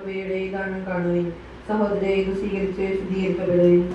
കൃപയുടെ ദാനം കാണുകയും സഹോദരെ ഇത് സ്വീകരിച്ച് ശുദ്ധീകരിക്കപ്പെടുകയും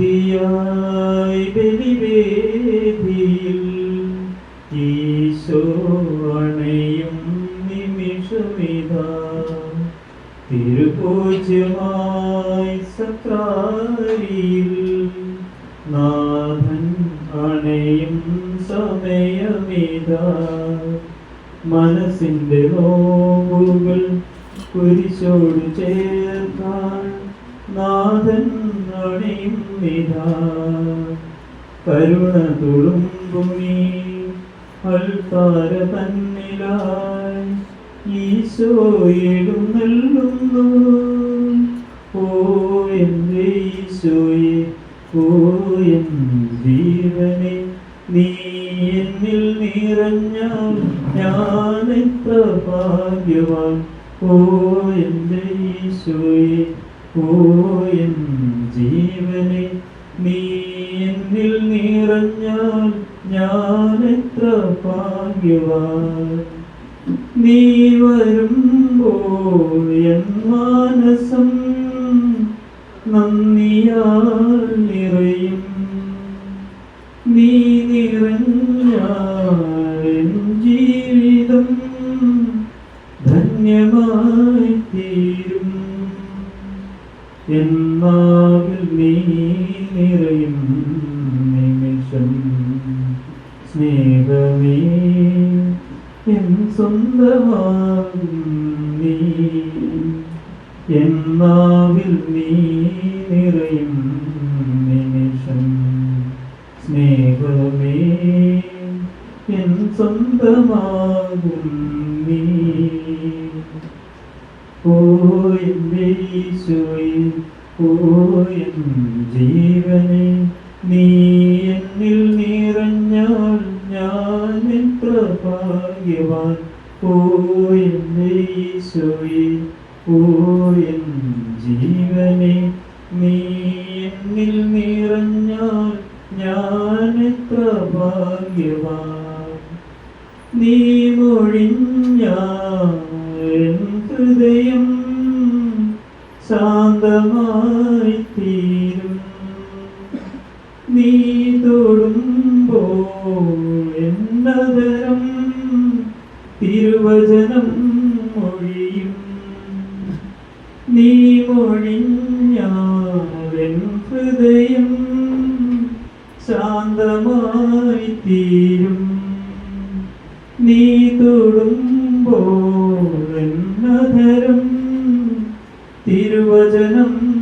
തിരുവോസ്തിയായി ബലിവേദിയിൽ ഈശോ അണയും നിമിഷമിതാ തിരുപൂജ്യമായി സക്രാരിയിൽ നാഥൻ അണയും സമയമിതാ മനസ്സിന്റെ നോവുകൾ കുരിശോട് ചേർക്കാൻ നാഥൻ അണയും നിതാ കരുണ തുളുമ്പുമീ അൾത്താര തന്നിലായി ഈശോ എഴുന്നള്ളുന്നു. ഓ എൻ്റെ ഈശോയെ, ഓ എൻ ജീവനെ, നീ എന്നിൽ നിറഞ്ഞാൽ ഞാൻ എത്ര ഭാഗ്യവാൻ. ഓ എൻ്റെ ഈശോയെ, ഓ എൻ ജീവനെ, നീ എന്നിൽ നിറഞ്ഞാൽ ഞാൻ എത്ര ഭാഗ്യവാൻ. നീ വരുമ്പോൾ എൻ മാനസം നന്ദിയാൽ നിറയും. നീ നിറഞ്ഞാൽ എൻ ജീവിതം ധന്യമായി തീരും. എന്നാവിൽ നീ നിറയും നിമിഷം സ്നേഹമേ എൻ സ്വന്തമാകും നീ. എന്നാവിൽ നീ നിറയും നിമിഷം സ്നേഹമേ എൻ സ്വന്തമാകും നീ. ഓ എൻ്റെ ഈശോയെ, ഓ എൻ ജീവനെ, നീ എന്നിൽ നിറഞ്ഞാൽ ഞാൻ എത്ര ഭാഗ്യവാൻ. ഓ എൻ്റെ ഈശോയെ, ഓ എൻ ജീവനെ, നീ എന്നിൽ നിറഞ്ഞാൽ ഞാൻ എത്ര ഭാഗ്യവാൻ. നീ മൊഴിഞ്ഞാൽ എൻ ഹൃദയം ശാന്തമായി തീരും. നീ തൊടുമ്പോൾ എന്നതരം തിരുവചനം മൊഴിയും. നീ മൊഴിഞ്ഞാൽ എൻ ഹൃദയം ശാന്തമായി തീരും.